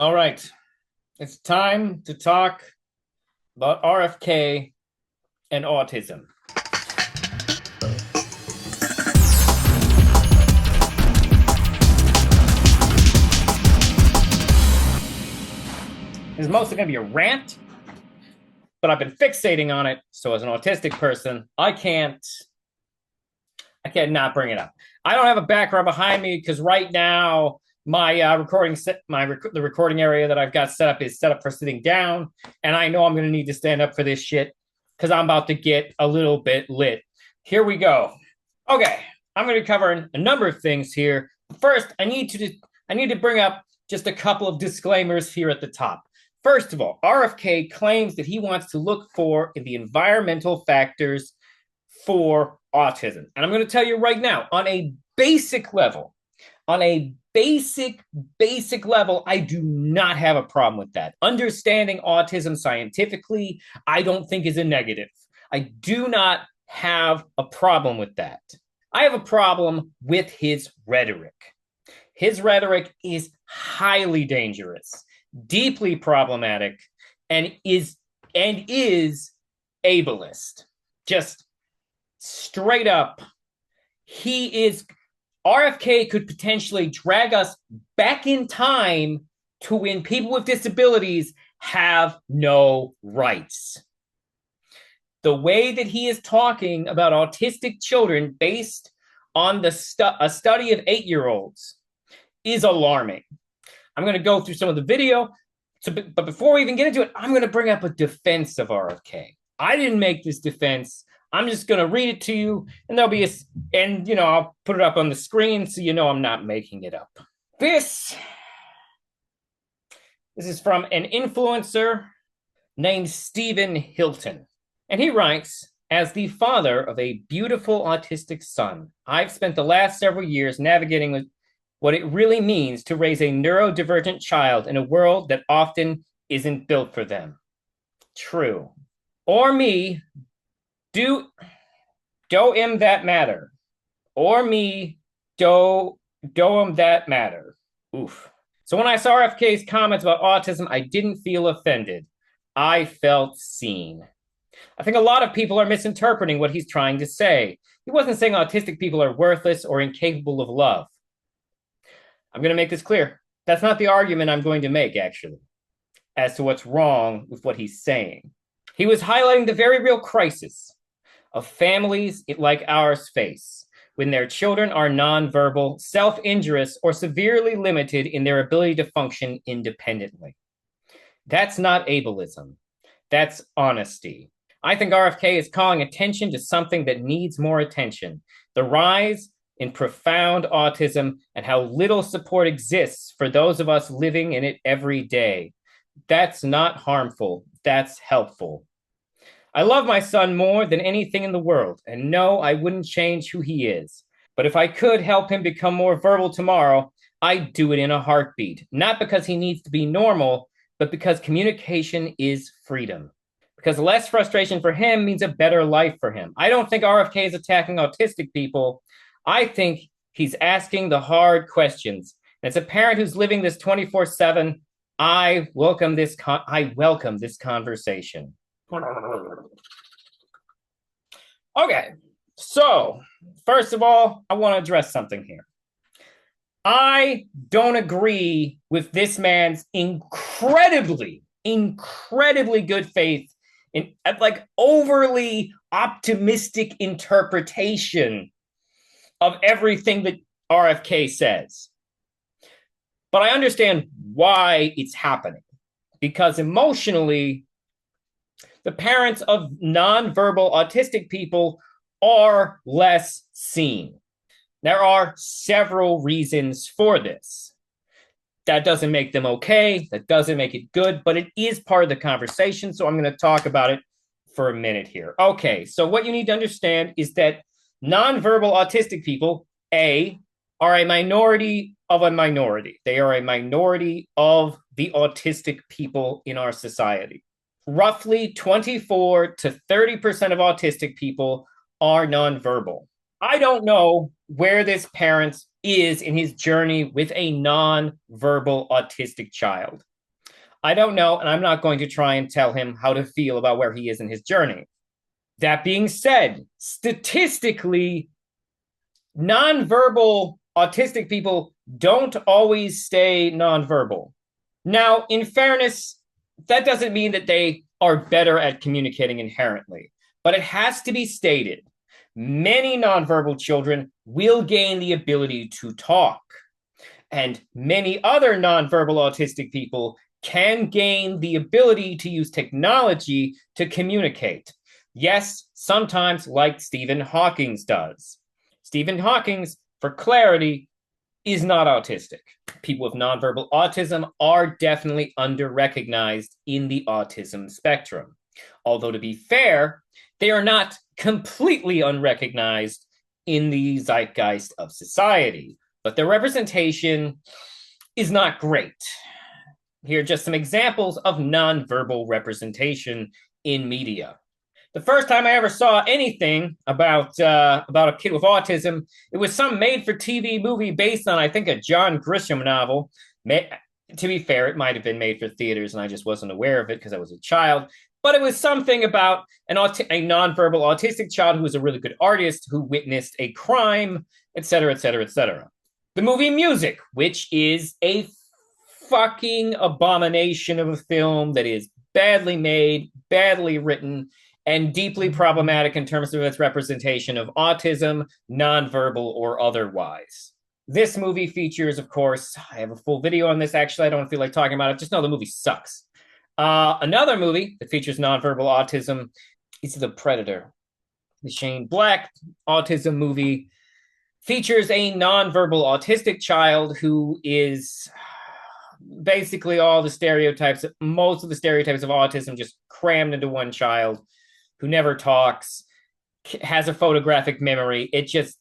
All right. It's time to talk about RFK and autism. It's mostly going to be a rant, but I've been fixating on it. So as an autistic person, I can't not bring it up. I don't have a background behind me because right now my the recording area that I've got set up is set up for sitting down, and I know I'm going to need to stand up for this shit because I'm about to get a little bit lit. Here we go. Okay, I'm going to cover a number of things here. First, I need to bring up just a couple of disclaimers here at the top. First of all, RFK claims that he wants to look for the environmental factors for autism. And I'm going to tell you right now, on a basic level, I do not have a problem with that. Understanding autism scientifically, I don't think is a negative. I do not have a problem with that. I have a problem with his rhetoric. His rhetoric is highly dangerous, deeply problematic, and is ableist. Just straight up, RFK could potentially drag us back in time to when people with disabilities have no rights. The way that he is talking about autistic children based on a study of 8-year-olds is alarming. I'm going to go through some of the video, but before we even get into it, I'm going to bring up a defense of RFK. I didn't make this defense. I'm just going to read it to you, and I'll put it up on the screen so you know I'm not making it up. This is from an influencer named Stephen Hilton. And he writes, as the father of a beautiful autistic son, I've spent the last several years navigating what it really means to raise a neurodivergent child in a world that often isn't built for them. True. Or me, do him that matter. Or me, do him that matter. Oof. So when I saw RFK's comments about autism, I didn't feel offended. I felt seen. I think a lot of people are misinterpreting what he's trying to say. He wasn't saying autistic people are worthless or incapable of love. I'm going to make this clear. That's not the argument I'm going to make, actually, as to what's wrong with what he's saying. He was highlighting the very real crisis of families like ours face when their children are nonverbal, self-injurious, or severely limited in their ability to function independently. That's not ableism. That's honesty. I think RFK is calling attention to something that needs more attention: the rise in profound autism and how little support exists for those of us living in it every day. That's not harmful. That's helpful. I love my son more than anything in the world, and no, I wouldn't change who he is. But if I could help him become more verbal tomorrow, I'd do it in a heartbeat. Not because he needs to be normal, but because communication is freedom. Because less frustration for him means a better life for him. I don't think RFK is attacking autistic people. I think he's asking the hard questions. And as a parent who's living this 24/7, I welcome this conversation. Okay, so first of all, I want to address something here. I don't agree with this man's incredibly good faith in overly optimistic interpretation of everything that RFK says. But I understand why it's happening, because emotionally, the parents of nonverbal autistic people are less seen. There are several reasons for this. That doesn't make them okay. That doesn't make it good, but it is part of the conversation. So I'm going to talk about it for a minute here. Okay, so what you need to understand is that nonverbal autistic people, are a minority of a minority. They are a minority of the autistic people in our society. Roughly 24 to 30% of autistic people are nonverbal. I don't know where this parent is in his journey with a non-verbal autistic child. I don't know, and I'm not going to try and tell him how to feel about where he is in his journey. That being said, statistically, nonverbal autistic people don't always stay nonverbal. Now, in fairness, that doesn't mean that they are better at communicating inherently, but it has to be stated many nonverbal children will gain the ability to talk, and many other nonverbal autistic people can gain the ability to use technology to communicate. Yes, sometimes like Stephen Hawking does. Stephen Hawking, for clarity, is not autistic. People with nonverbal autism are definitely underrecognized in the autism spectrum. Although, to be fair, they are not completely unrecognized in the zeitgeist of society, but their representation is not great. Here are just some examples of nonverbal representation in media. The first time I ever saw anything about a kid with autism, it was some made-for-TV movie based on, I think, a John Grisham novel. To be fair, it might have been made for theaters, and I just wasn't aware of it because I was a child. But it was something about a nonverbal autistic child who was a really good artist who witnessed a crime, etc., etc., etc. The movie Music, which is a fucking abomination of a film that is badly made, badly written, and deeply problematic in terms of its representation of autism, nonverbal or otherwise. This movie features, of course, I have a full video on this, actually. I don't feel like talking about it. Just know the movie sucks. Another movie that features nonverbal autism is The Predator. The Shane Black autism movie features a nonverbal autistic child who is basically most of the stereotypes of autism just crammed into one child who never talks, has a photographic memory. It just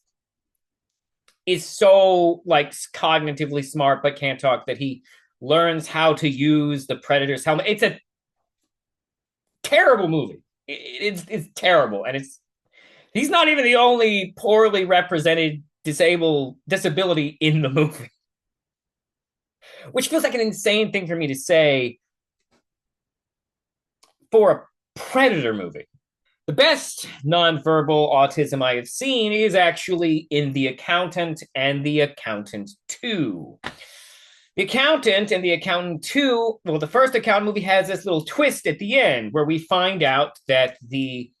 is so like cognitively smart but can't talk that he learns how to use the Predator's helmet. It's a terrible movie. It's terrible, and he's not even the only poorly represented disability in the movie, which feels like an insane thing for me to say for a Predator movie. The best nonverbal autism I have seen is actually in The Accountant and The Accountant 2. The Accountant and The Accountant 2, well, the first Accountant movie has this little twist at the end where we find out that the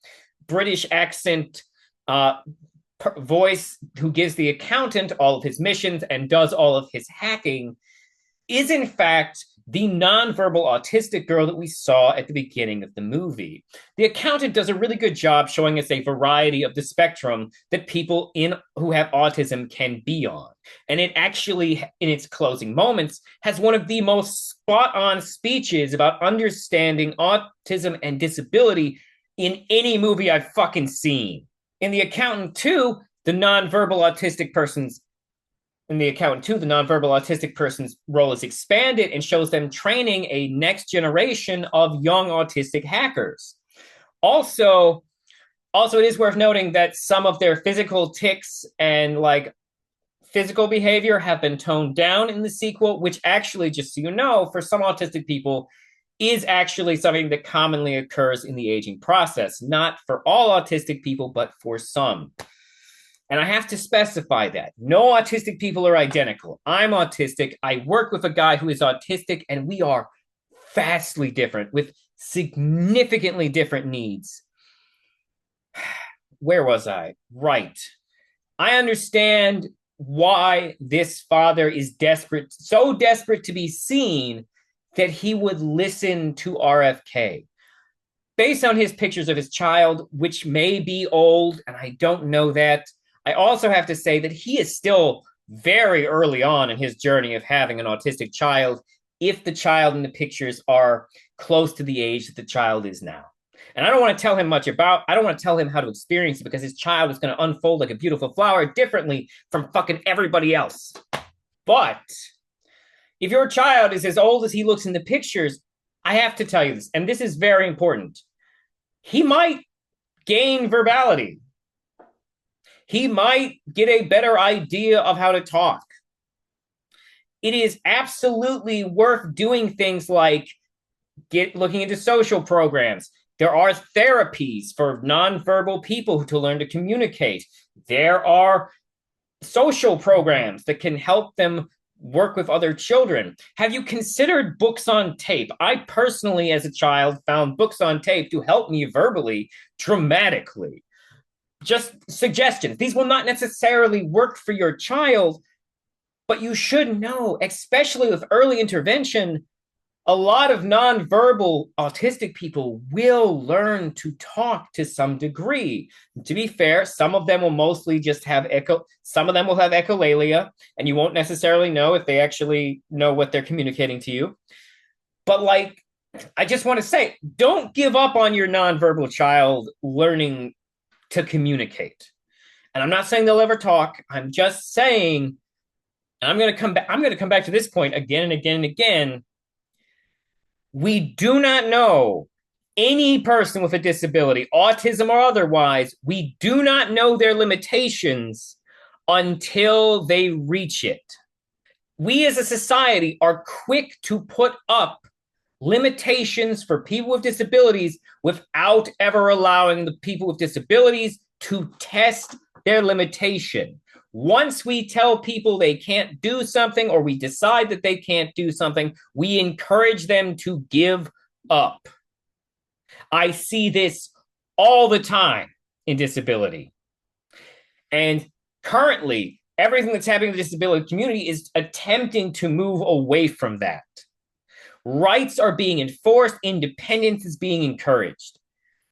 British accent voice who gives the accountant all of his missions and does all of his hacking is, in fact, the nonverbal autistic girl that we saw at the beginning of the movie. The Accountant does a really good job showing us a variety of the spectrum that people who have autism can be on. And it actually, in its closing moments, has one of the most spot-on speeches about understanding autism and disability in any movie I've fucking seen. In The Accountant 2, the nonverbal autistic person's role is expanded and shows them training a next generation of young autistic hackers. Also, it is worth noting that some of their physical tics and like physical behavior have been toned down in the sequel, which actually, just so you know, for some autistic people, is actually something that commonly occurs in the aging process. Not for all autistic people, but for some. And I have to specify that. No autistic people are identical. I'm autistic. I work with a guy who is autistic, and we are vastly different with significantly different needs. Where was I? Right. I understand why this father is so desperate to be seen that he would listen to RFK. Based on his pictures of his child, which may be old, and I don't know that, I also have to say that he is still very early on in his journey of having an autistic child, if the child in the pictures are close to the age that the child is now. And I don't want to tell him I don't want to tell him how to experience it because his child is going to unfold like a beautiful flower differently from fucking everybody else. But if your child is as old as he looks in the pictures, I have to tell you this, and this is very important. He might gain verbality. He might get a better idea of how to talk. It is absolutely worth doing things like looking into social programs. There are therapies for nonverbal people to learn to communicate. There are social programs that can help them work with other children. Have you considered books on tape? I personally, as a child, found books on tape to help me verbally dramatically. Just suggestions. These will not necessarily work for your child, but you should know, especially with early intervention, a lot of nonverbal autistic people will learn to talk to some degree. To be fair, some of them will mostly just have some of them will have echolalia, and you won't necessarily know if they actually know what they're communicating to you. But like, I just want to say, don't give up on your nonverbal child learning to communicate. And I'm not saying they'll ever talk. I'm just saying, and I'm going to come back to this point again and again and again. We do not know any person with a disability, autism or otherwise, we do not know their limitations until they reach it. We as a society are quick to put up limitations for people with disabilities without ever allowing the people with disabilities to test their limitation. Once we tell people they can't do something, or we decide that they can't do something, we encourage them to give up. I see this all the time in disability. And currently, everything that's happening in the disability community is attempting to move away from that. Rights are being enforced, independence is being encouraged.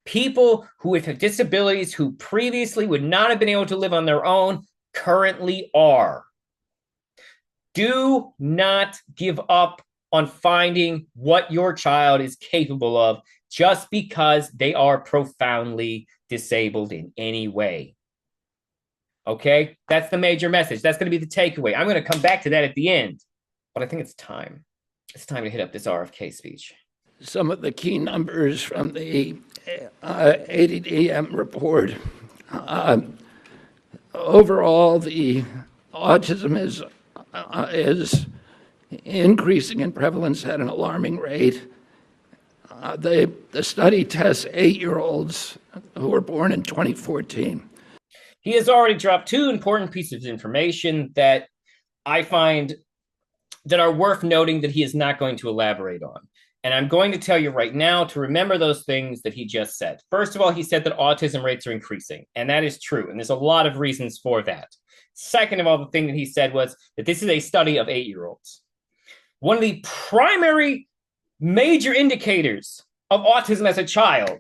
People who have disabilities who previously would not have been able to live on their own currently are. Do not give up on finding what your child is capable of just because they are profoundly disabled in any way. Okay? That's the major message. That's going to be the takeaway. I'm going to come back to that at the end, but I think it's time. It's time to hit up this RFK speech. Some of the key numbers from the ADDM report. Overall, the autism is increasing in prevalence at an alarming rate. The study tests 8-year-olds who were born in 2014. He has already dropped two important pieces of information that I find that are worth noting that he is not going to elaborate on. And I'm going to tell you right now to remember those things that he just said. First of all, he said that autism rates are increasing, and that is true. And there's a lot of reasons for that. Second of all, the thing that he said was that this is a study of 8-year-olds. One of the primary major indicators of autism as a child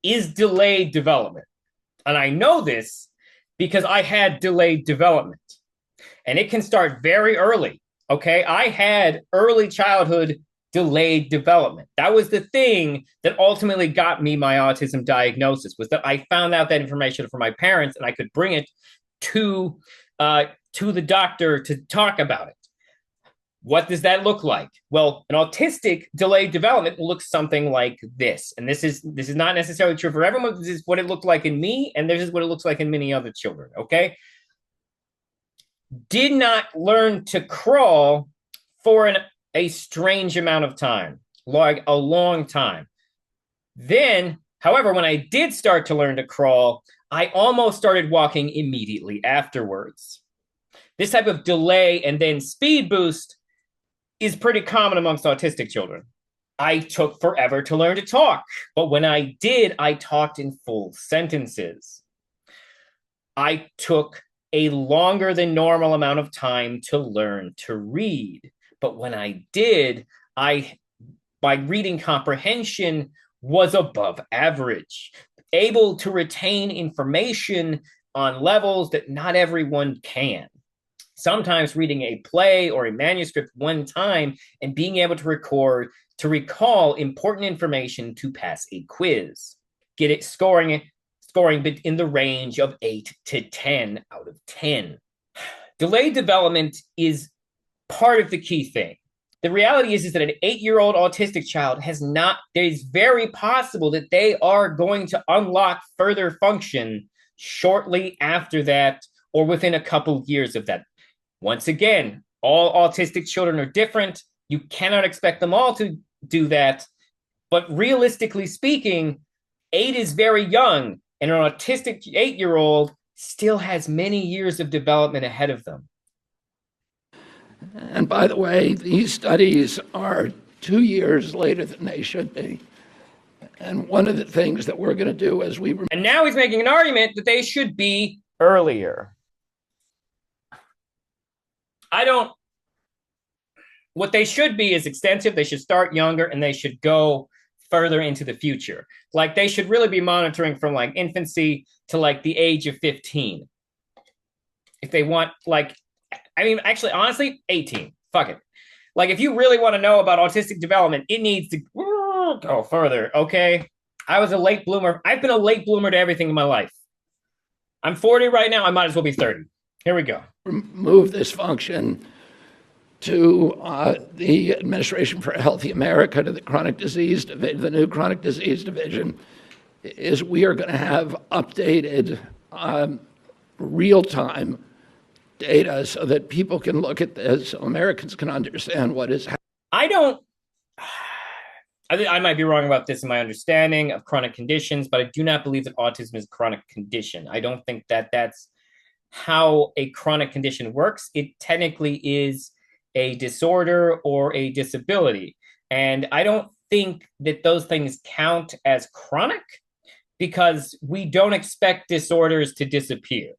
is delayed development. And I know this because I had delayed development. And it can start very early, okay? I had early childhood delayed development. That was the thing that ultimately got me my autism diagnosis, was that I found out that information from my parents and I could bring it to the doctor to talk about it. What does that look like? Well, an autistic delayed development looks something like this. And this is not necessarily true for everyone. This is what it looked like in me, and this is what it looks like in many other children, okay? Did not learn to crawl for a strange amount of time, like a long time. Then, however, when I did start to learn to crawl, I almost started walking immediately afterwards. This type of delay and then speed boost is pretty common amongst autistic children. I took forever to learn to talk, but when I did, I talked in full sentences. I took a longer than normal amount of time to learn to read. But when I did, my reading comprehension was above average, able to retain information on levels that not everyone can. Sometimes reading a play or a manuscript one time and being able to recall important information to pass a quiz. Get it scoring in the range of 8 to 10 out of 10. Delayed development is part of the key thing. The reality is that an 8-year-old autistic child it is very possible that they are going to unlock further function shortly after that or within a couple years of that. Once again, all autistic children are different. You cannot expect them all to do that. But realistically speaking, 8 is very young, and an autistic 8-year-old still has many years of development ahead of them. And by the way, these studies are 2 years later than they should be. And one of the things that we're going to do as we... And now he's making an argument that they should be earlier. What they should be is extensive. They should start younger, and they should go further into the future. Like, they should really be monitoring from like infancy to like the age of 15. If they want, like, I mean, actually, honestly, 18. Fuck it. Like, if you really want to know about autistic development, it needs to go further, okay? I was a late bloomer. I've been a late bloomer to everything in my life. I'm 40 right now. I might as well be 30. Here we go. Move this function to the Administration for a Healthy America, to the chronic disease division, the new chronic disease division, is we are going to have updated real-time data so that people can look at this, so Americans can understand what is happening. I might be wrong about this in my understanding of chronic conditions, but I do not believe that autism is a chronic condition. I don't think that that's how a chronic condition works. It technically is a disorder or a disability. And I don't think that those things count as chronic because we don't expect disorders to disappear.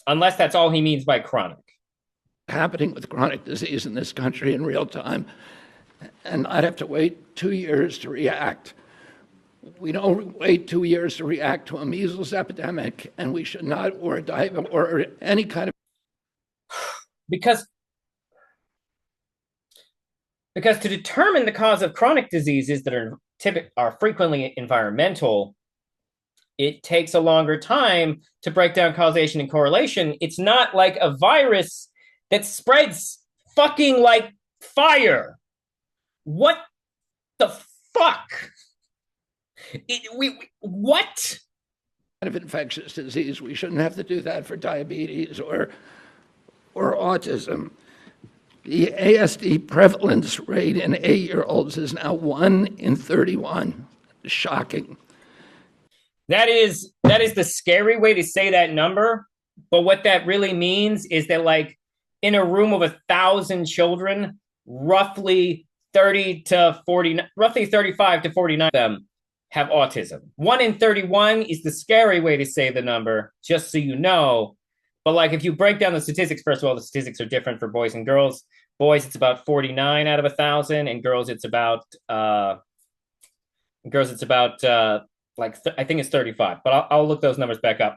Unless that's all he means by chronic. Happening with chronic disease in this country in real time. And I'd have to wait 2 years to react. We don't wait 2 years to react to a measles epidemic, and we should not, or any kind of... Because to determine the cause of chronic diseases that are frequently environmental, it takes a longer time to break down causation and correlation. It's not like a virus that spreads fucking like fire. What the fuck? What? Kind of infectious disease. We shouldn't have to do that for diabetes or autism. The ASD prevalence rate in 8-year-olds is now 1 in 31. Shocking. That is the scary way to say that number. But what that really means is that, like, in a room of 1,000 children, roughly 35 to 49 of them have autism. 1 in 31 is the scary way to say the number, just so you know. But like, if you break down the statistics, first of all, the statistics are different for boys and girls. Boys, it's about 49 out of 1,000, and girls, it's about I think it's 35. But I'll look those numbers back up.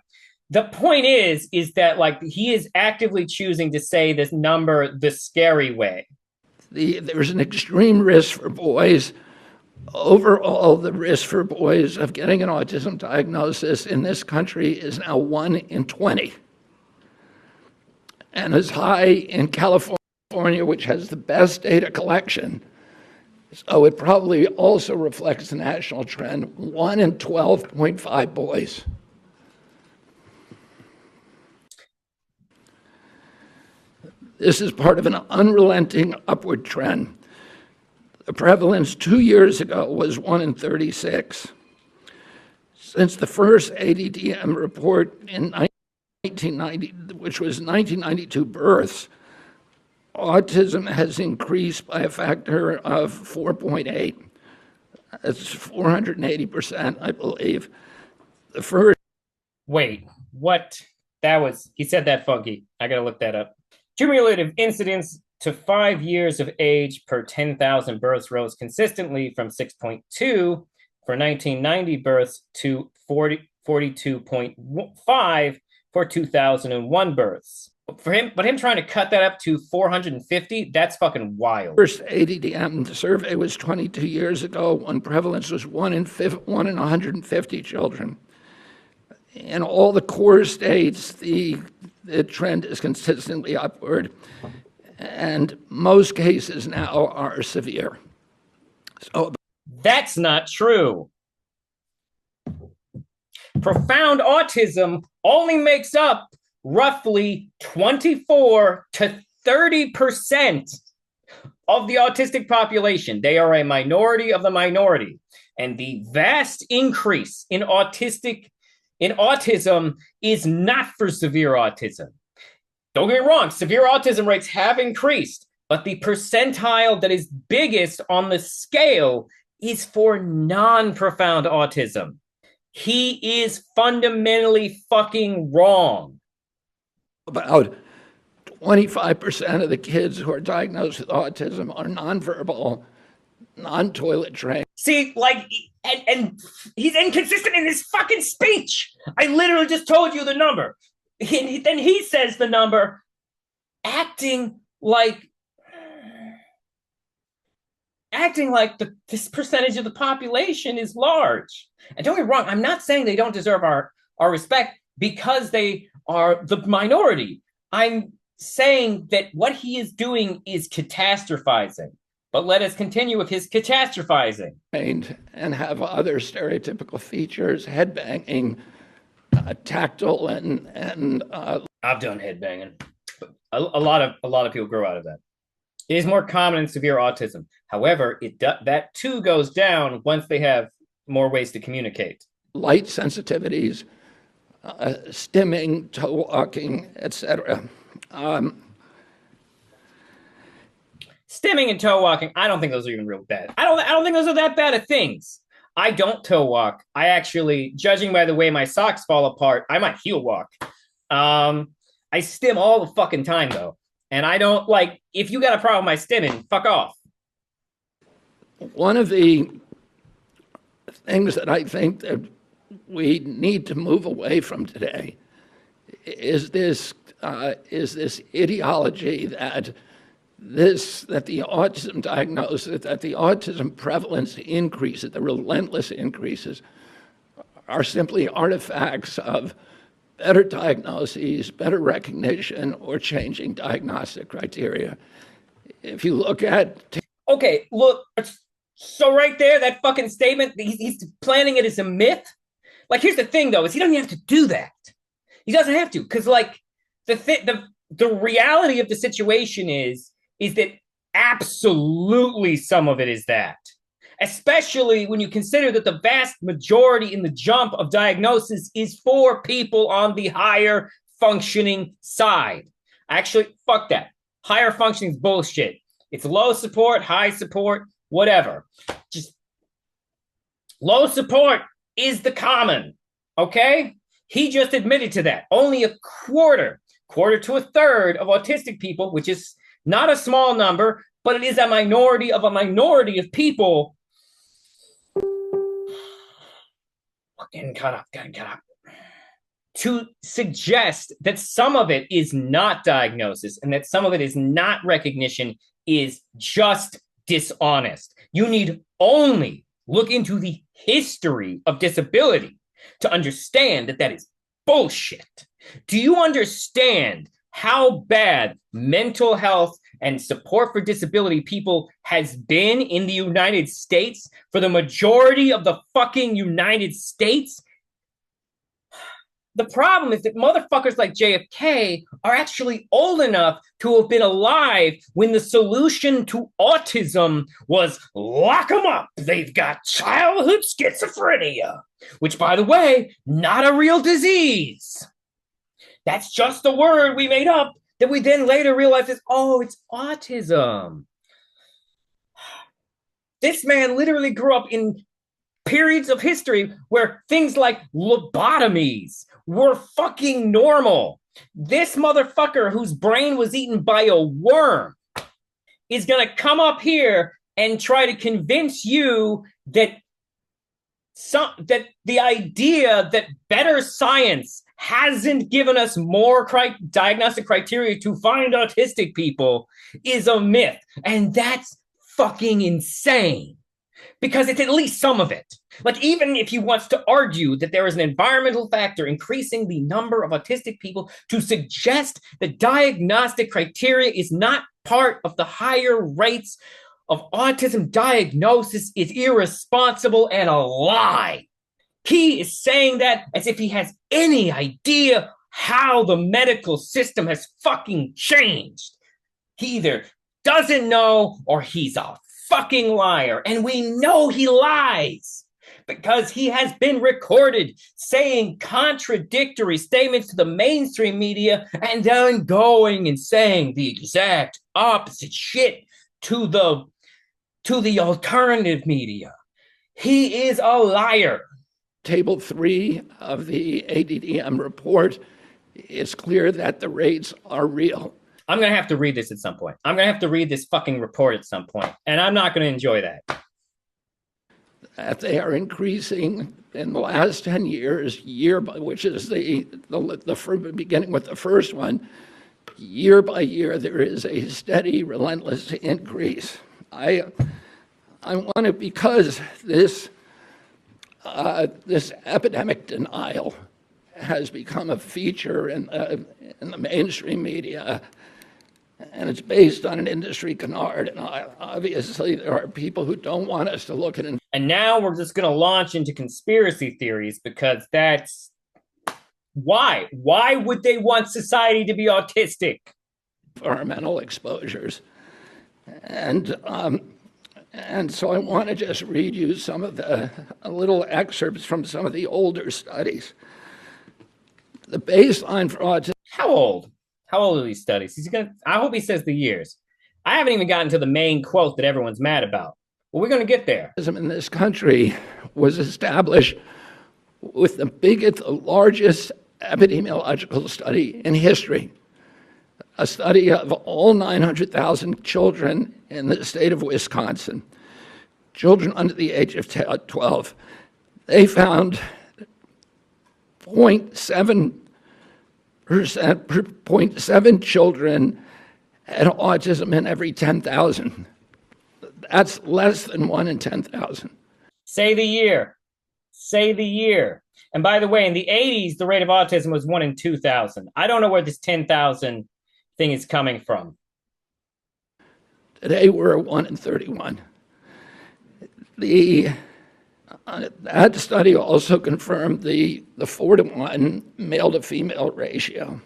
The point is that, like, he is actively choosing to say this number the scary way. There's an extreme risk for boys. Overall, the risk for boys of getting an autism diagnosis in this country is now 1 in 20. And as high in California, which has the best data collection. So it probably also reflects the national trend, 1 in 12.5 boys. This is part of an unrelenting upward trend. The prevalence 2 years ago was 1 in 36. Since the first ADDM report in 1990, which was 1992 births, autism has increased by a factor of 4.8. That's 480%, I believe. The first... Wait, what? He said that funky. I gotta look that up. Cumulative incidence to 5 years of age per 10,000 births rose consistently from 6.2 for 1990 births to 42.5 for 2001 births. But him trying to cut that up to 450, that's fucking wild. First ADDM survey was 22 years ago when prevalence was 1 in 150 children. In all the core states, the trend is consistently upward, and most cases now are severe. So that's not true. Profound autism only makes up roughly 24 to 30% of the autistic population. They are a minority of the minority. And the vast increase in autism is not for severe autism. Don't get me wrong, severe autism rates have increased, but the percentile that is biggest on the scale is for non-profound autism. He is fundamentally fucking wrong. About 25% of the kids who are diagnosed with autism are nonverbal, non-toilet trained. See, like, and he's inconsistent in his fucking speech. I literally just told you the number. Then he says the number, acting like this percentage of the population is large. And don't get me wrong, I'm not saying they don't deserve our respect because they are the minority. I'm saying that what he is doing is catastrophizing. But let us continue with his catastrophizing. And have other stereotypical features, headbanging, tactile, and I've done headbanging. A lot of people grow out of that. It is more common in severe autism. However, that too goes down once they have more ways to communicate. Light sensitivities, stimming, toe walking, etc. Stimming and toe walking, I don't think those are even real bad. I don't think those are that bad of things. I don't toe walk. I actually, judging by the way my socks fall apart, I might heel walk. I stim all the fucking time though. And I don't like, if you got a problem with my stimming, fuck off. One of the things that I think that we need to move away from today is this ideology that the autism diagnosis, that the autism prevalence increases, the relentless increases, are simply artifacts of better diagnoses, better recognition, or changing diagnostic criteria. If you look at... Okay, look, so right there, that fucking statement, he's planning it as a myth. Like, here's the thing, though, is he doesn't have to do that. He doesn't have to, because, like, the reality of the situation is that absolutely some of it is that. Especially when you consider that the vast majority in the jump of diagnosis is for people on the higher functioning side. Actually, fuck that. Higher functioning is bullshit. It's low support, high support, whatever. Just low support is the common, okay? He just admitted to that. Only a quarter to a third of autistic people, which is not a small number, but it is a minority of people. Fucking cut up. To suggest that some of it is not diagnosis and that some of it is not recognition is just dishonest. You need only look into the history of disability to understand that that is bullshit. Do you understand how bad mental health and support for disability people has been in the United States for the majority of the fucking United States? The problem is that motherfuckers like JFK are actually old enough to have been alive when the solution to autism was lock them up. They've got childhood schizophrenia, which, by the way, not a real disease. That's just the word we made up that we then later realized is, oh, it's autism. This man literally grew up in periods of history where things like lobotomies were fucking normal. This motherfucker whose brain was eaten by a worm is going to come up here and try to convince you that the idea that better science hasn't given us more diagnostic criteria to find autistic people is a myth. And that's fucking insane. Because it's at least some of it. Like, even if he wants to argue that there is an environmental factor increasing the number of autistic people, to suggest that diagnostic criteria is not part of the higher rates of autism diagnosis is irresponsible and a lie. He is saying that as if he has any idea how the medical system has fucking changed. He either doesn't know or he's a fucking liar. And we know he lies because he has been recorded saying contradictory statements to the mainstream media and then going and saying the exact opposite shit to the alternative media. He is a liar. Table 3 of the ADDM report, it's clear that the rates are real. I'm going to have to read this at some point. I'm going to have to read this fucking report at some point, and I'm not going to enjoy that. That they are increasing in the last 10 years, year by, which is the beginning with the first one, year by year, there is a steady, relentless increase. I want to, because this epidemic denial has become a feature in the mainstream media, and it's based on an industry canard. And obviously, there are people who don't want us to look at it. And now we're just going to launch into conspiracy theories because that's why. Why would they want society to be autistic? Environmental exposures. And so I want to just read you some of the little excerpts from some of the older studies. The baseline for autism. How old? How old are these studies? I hope he says the years. I haven't even gotten to the main quote that everyone's mad about. Well, we're going to get there. In this country was established with the biggest, largest epidemiological study in history. A study of all 900,000 children in the state of Wisconsin, children under the age of 12. They found 0.7 children had autism in every 10,000. That's less than 1 in 10,000. Say the year. Say the year. And by the way, in the 80s, the rate of autism was 1 in 2,000. I don't know where this 10,000 thing is coming from. Today, we're 1 in 31. That study also confirmed the 4-to-1 male to female ratio.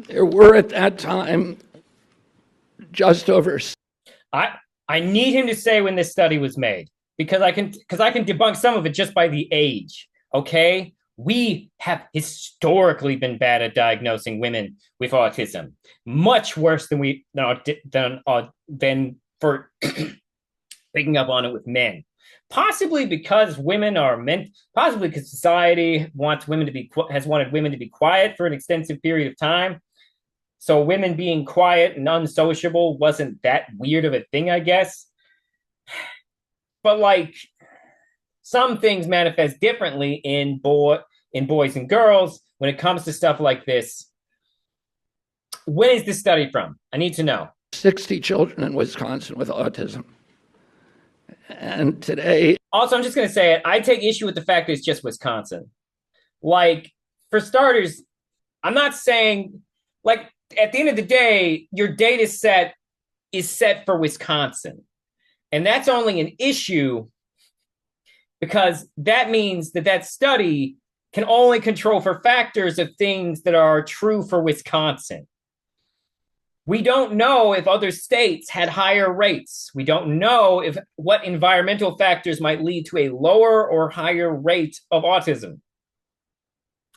There were at that time just over. I need him to say when this study was made because I can debunk some of it just by the age. Okay, we have historically been bad at diagnosing women with autism, much worse than for picking up on it with men. Possibly because women are meant. Possibly because society has wanted women to be quiet for an extensive period of time. So women being quiet and unsociable wasn't that weird of a thing, I guess. But like some things manifest differently in boys and girls when it comes to stuff like this. When is this study from? I need to know. 60 children in Wisconsin with autism. And today. Also, I'm just going to say it. I take issue with the fact that it's just Wisconsin. Like, for starters, I'm not saying, like, at the end of the day, your data set is set for Wisconsin. And that's only an issue because that means that study can only control for factors of things that are true for Wisconsin. We don't know if other states had higher rates. We don't know what environmental factors might lead to a lower or higher rate of autism.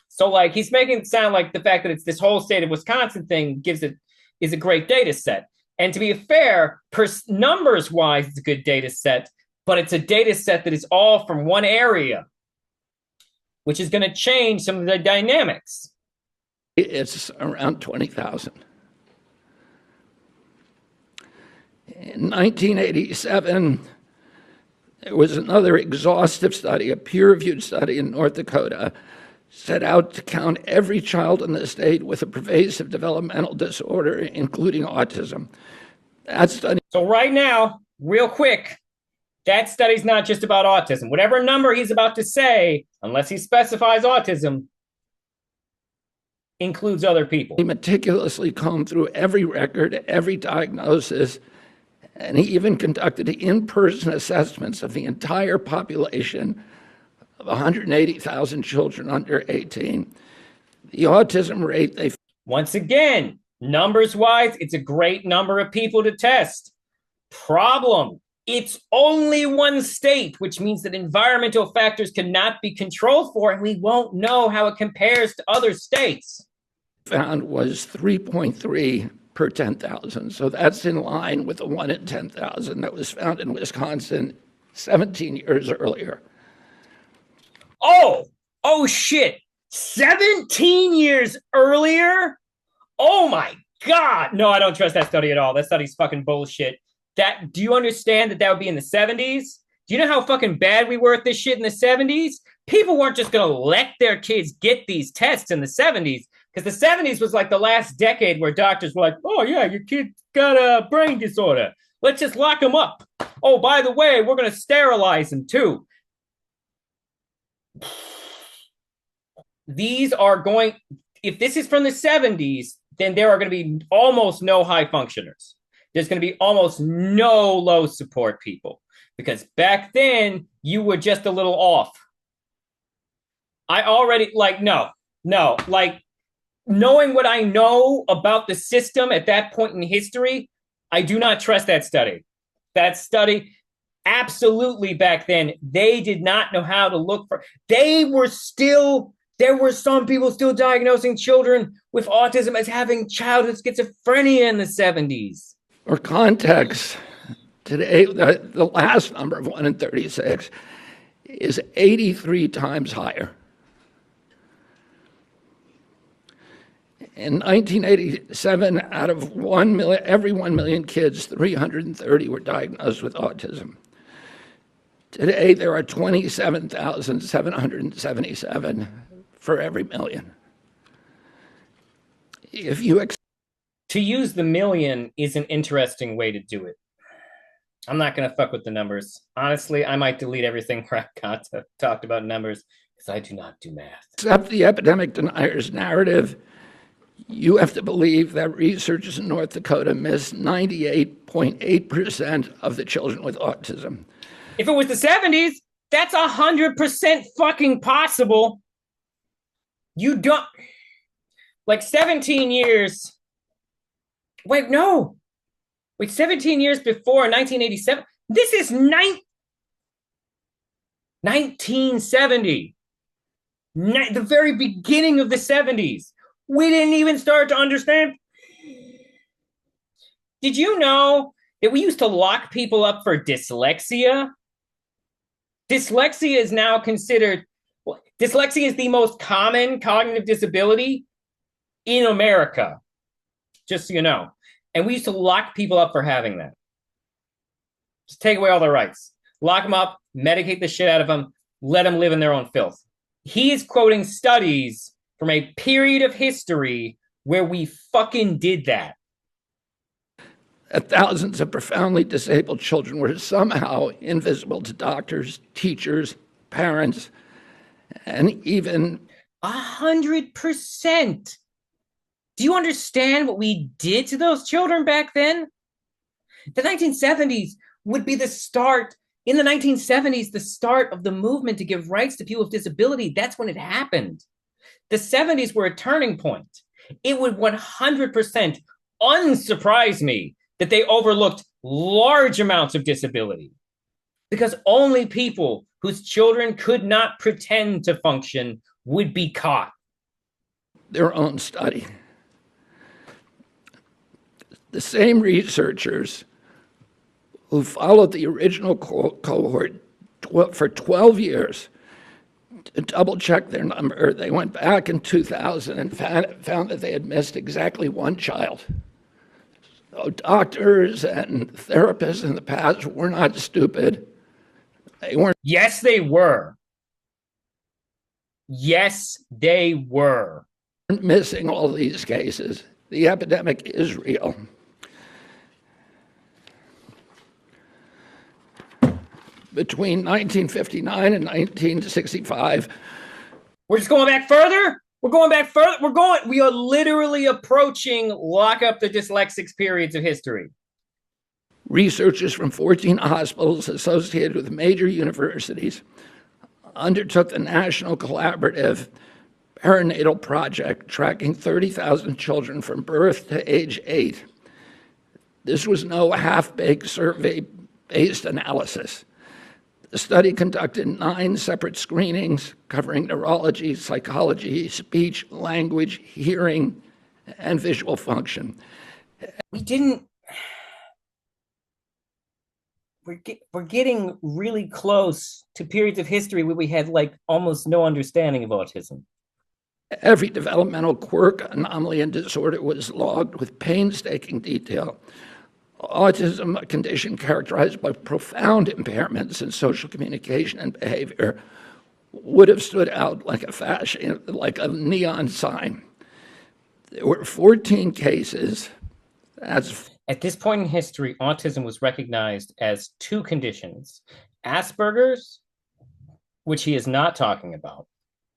So, like, he's making it sound like the fact that it's this whole state of Wisconsin thing is a great data set. And to be fair, numbers-wise, it's a good data set, but it's a data set that is all from one area, which is going to change some of the dynamics. It's around 20,000. In 1987, there was another exhaustive study, a peer-reviewed study in North Dakota, set out to count every child in the state with a pervasive developmental disorder, including autism. That study. So right now, real quick, that study's not just about autism. Whatever number he's about to say, unless he specifies autism, includes other people. He meticulously combed through every record, every diagnosis, and he even conducted in-person assessments of the entire population of 180,000 children under 18. The autism rate Once again, numbers wise, it's a great number of people to test. Problem, it's only one state, which means that environmental factors cannot be controlled for, and we won't know how it compares to other states. Found was 3.3 per 10,000. So that's in line with the 1 in 10,000 that was found in Wisconsin 17 years earlier. Oh shit. 17 years earlier? Oh my God. No, I don't trust that study at all. That study's fucking bullshit. Do you understand that would be in the 70s? Do you know how fucking bad we were at this shit in the 70s? People weren't just going to let their kids get these tests in the 70s, because the 70s was like the last decade where doctors were like, oh yeah, your kid got a brain disorder. Let's just lock him up. Oh, by the way, we're going to sterilize him too. These are going, if this is from the 70s, then there are going to be almost no high functioners. There's going to be almost no low support people, because back then you were just a little off. I already, no, like knowing what I know about the system at that point in history, I do not trust that study. That study, absolutely back then, they did not know how to look for, there were some people still diagnosing children with autism as having childhood schizophrenia in the 70s. For context, today, the last number of 1 in 36 is 83 times higher. In 1987, out of every 1 million kids, 330 were diagnosed with autism. Today, there are 27,777 for every million. If you to use the million is an interesting way to do it. I'm not going to fuck with the numbers. Honestly, I might delete everything where I talked about numbers, because I do not do math. Accept the epidemic denier's narrative. You have to believe that researchers in North Dakota missed 98.8% of the children with autism. If it was the 70s, that's 100% fucking possible. You don't, like 17 years. Wait, no. Wait, 17 years before 1987. This is 1970. The very beginning of the 70s. We didn't even start to understand. Did you know that we used to lock people up for dyslexia? Dyslexia is now considered, dyslexia is the most common cognitive disability in America, just so you know. And we used to lock people up for having that. Just take away all their rights. Lock them up, medicate the shit out of them, let them live in their own filth. He is quoting studies from a period of history where we fucking did that. Thousands of profoundly disabled children were somehow invisible to doctors, teachers, parents, and even 100%. Do you understand what we did to those children back then? The 1970s would be the start. In the 1970s, the start of the movement to give rights to people with disability. That's when it happened. The 70s were a turning point. It would 100% unsurprise me that they overlooked large amounts of disability, because only people whose children could not pretend to function would be caught. Their own study. The same researchers who followed the original cohort for 12 years to double-check their number, they went back in 2000 and found that they had missed exactly one child. So doctors and therapists in the past were not stupid. They weren't. Yes, they were. Yes, they were. Missing all these cases. The epidemic is real. Between 1959 and 1965. We're just going back further? We are literally approaching lock up the dyslexics periods of history. Researchers from 14 hospitals associated with major universities undertook the national collaborative perinatal project tracking 30,000 children from birth to age 8. This was no half-baked survey-based analysis. The study conducted 9 separate screenings covering neurology, psychology, speech, language, hearing, and visual function. We didn't. We're getting really close to periods of history where we had like almost no understanding of autism. Every developmental quirk, anomaly, and disorder was logged with painstaking detail. Autism, a condition characterized by profound impairments in social communication and behavior, would have stood out like a neon sign. There were 14 cases. At this point in history, autism was recognized as 2 conditions: Asperger's, which he is not talking about,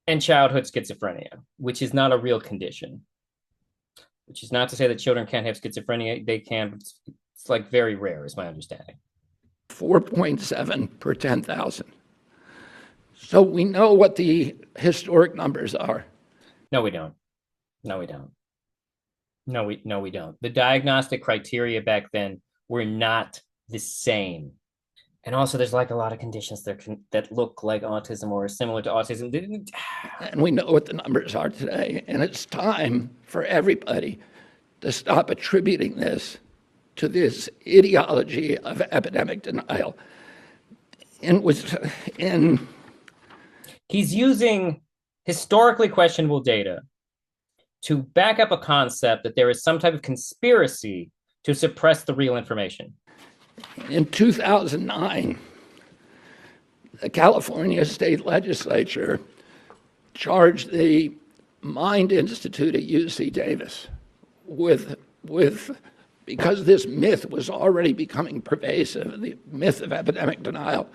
and childhood schizophrenia, which is not a real condition. Which is not to say that children can't have schizophrenia. They can, but it's like very rare, is my understanding. 4.7 per 10,000. So we know what the historic numbers are. No, we don't. No, we don't. No, we don't. The diagnostic criteria back then were not the same. And also, there's like a lot of conditions that look like autism or are similar to autism. And we know what the numbers are today. And it's time for everybody to stop attributing this to this ideology of epidemic denial. He's using historically questionable data to back up a concept that there is some type of conspiracy to suppress the real information. In 2009, the California state legislature charged the Mind Institute at UC Davis with because this myth was already becoming pervasive, the myth of epidemic denial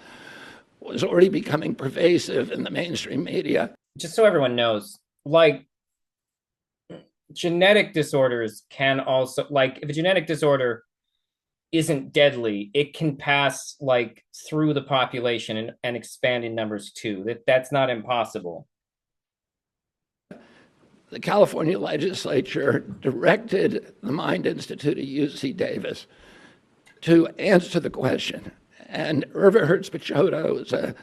was already becoming pervasive in the mainstream media. Just so everyone knows, like, genetic disorders can also, like, if a genetic disorder isn't deadly, it can pass like through the population and expand in numbers too. That's not impossible. The California legislature directed the Mind Institute at UC Davis to answer the question. And Irva Hertz-Pichotto is a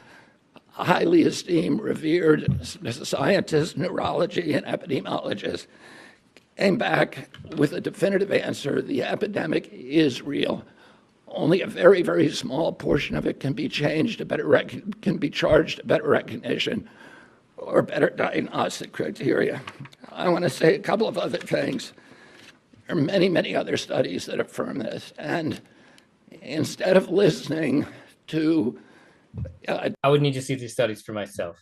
highly esteemed, revered scientist, neurology, and epidemiologist, came back with a definitive answer: the epidemic is real. Only a very, very small portion of it can be changed to can be charged to better recognition or better diagnostic criteria. I want to say a couple of other things. There are many, many other studies that affirm this. And instead of listening to... I would need to see these studies for myself.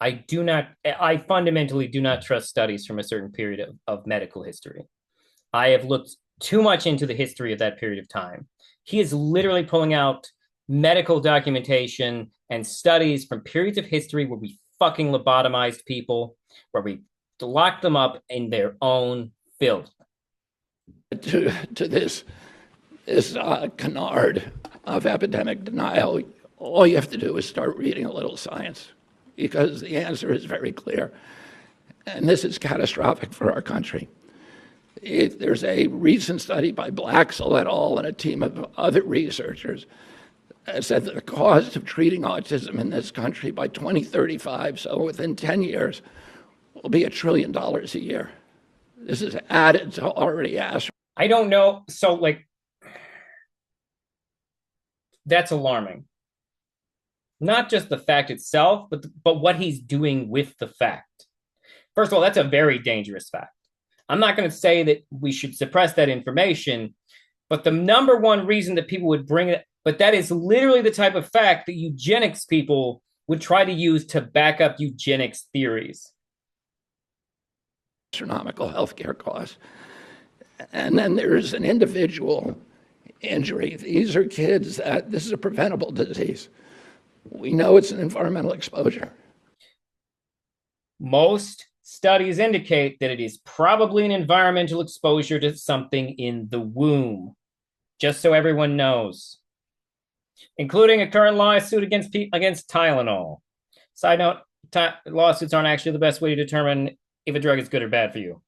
I fundamentally do not trust studies from a certain period of medical history. I have looked too much into the history of that period of time. He is literally pulling out medical documentation and studies from periods of history where we fucking lobotomized people, where we locked them up in their own filth. To this canard of epidemic denial, all you have to do is start reading a little science, because the answer is very clear. And this is catastrophic for our country. There's a recent study by Blaxell et al. And a team of other researchers that said that the cost of treating autism in this country by 2035, so within 10 years, will be $1 trillion a year. This is added to already asked. I don't know. So, like, that's alarming. Not just the fact itself, but what he's doing with the fact. First of all, that's a very dangerous fact. I'm not going to say that we should suppress that information, but the number one reason that people would bring it, but that is literally the type of fact that eugenics people would try to use to back up eugenics theories. Astronomical healthcare costs. And then there's an individual injury. These are kids that this is a preventable disease. We know it's an environmental exposure. Most studies indicate that it is probably an environmental exposure to something in the womb, just so everyone knows, including a current lawsuit against Tylenol. Side note, lawsuits aren't actually the best way to determine if a drug is good or bad for you.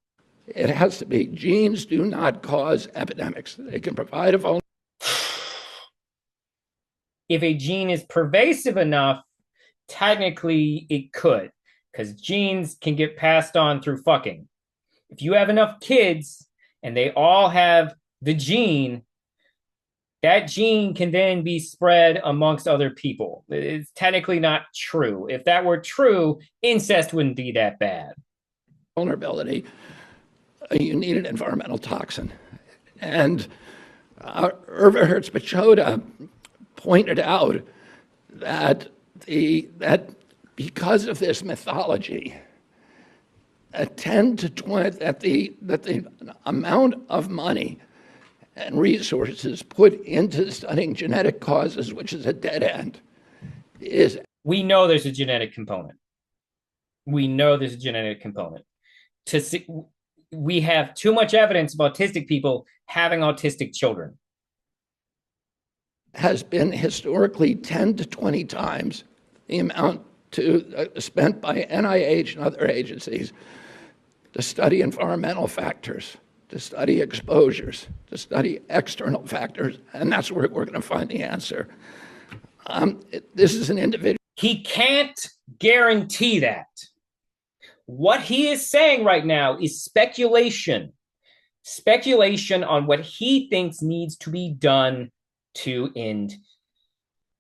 It has to be. Genes do not cause epidemics. They can provide a vulnerability. If a gene is pervasive enough, technically it could, because genes can get passed on through fucking. If you have enough kids and they all have the gene, that gene can then be spread amongst other people. It's technically not true. If that were true, incest wouldn't be that bad. Vulnerability, you need an environmental toxin. And Irva Hertz-Pachoda pointed out that because of this mythology, that the amount of money and resources put into studying genetic causes, which is a dead end, is. We know there's a genetic component. We know there's a genetic component. We have too much evidence of autistic people having autistic children. Has been historically 10 to 20 times the amount spent by NIH and other agencies to study environmental factors, to study exposures, to study external factors, and that's where we're going to find the answer. This is an individual. He can't guarantee that. What he is saying right now is speculation on what he thinks needs to be done to end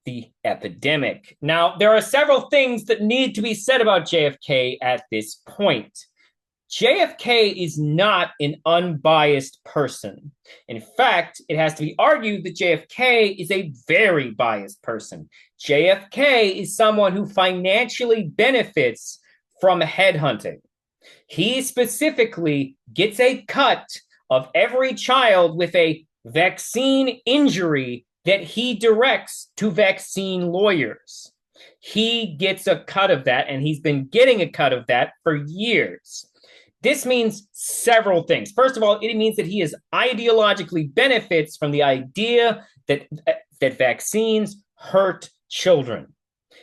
the epidemic. Now, there are several things that need to be said about JFK at this point. JFK is not an unbiased person. In fact, it has to be argued that JFK is a very biased person. JFK is someone who financially benefits from headhunting. He specifically gets a cut of every child with a vaccine injury that he directs to vaccine lawyers. He gets a cut of that, and he's been getting a cut of that for years. This means several things. First of all, it means that he is ideologically benefits from the idea that vaccines hurt children.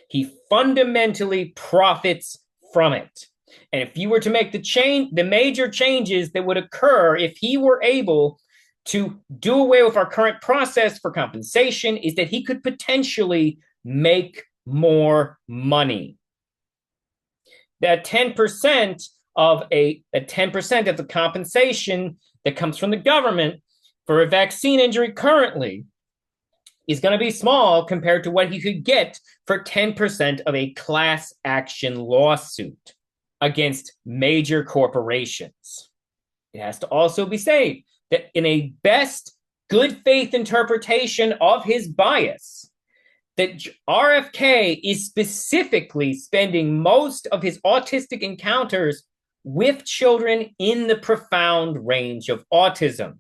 He fundamentally profits from it. And if you were to make the major changes that would occur if he were able to do away with our current process for compensation, is that he could potentially make more money. That 10% of a 10% of the compensation that comes from the government for a vaccine injury currently is going to be small compared to what he could get for 10% of a class action lawsuit against major corporations. It has to also be said that in a best good faith interpretation of his bias, that RFK is specifically spending most of his autistic encounters with children in the profound range of autism.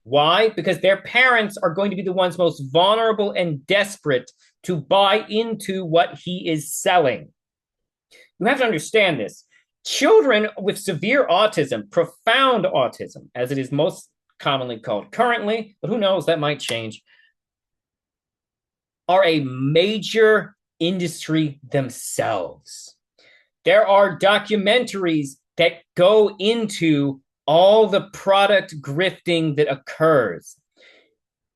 Why? Because their parents are going to be the ones most vulnerable and desperate to buy into what he is selling. You have to understand this. Children with severe autism, profound autism, as it is most commonly called currently, but who knows, that might change, are a major industry themselves. There are documentaries that go into all the product grifting that occurs.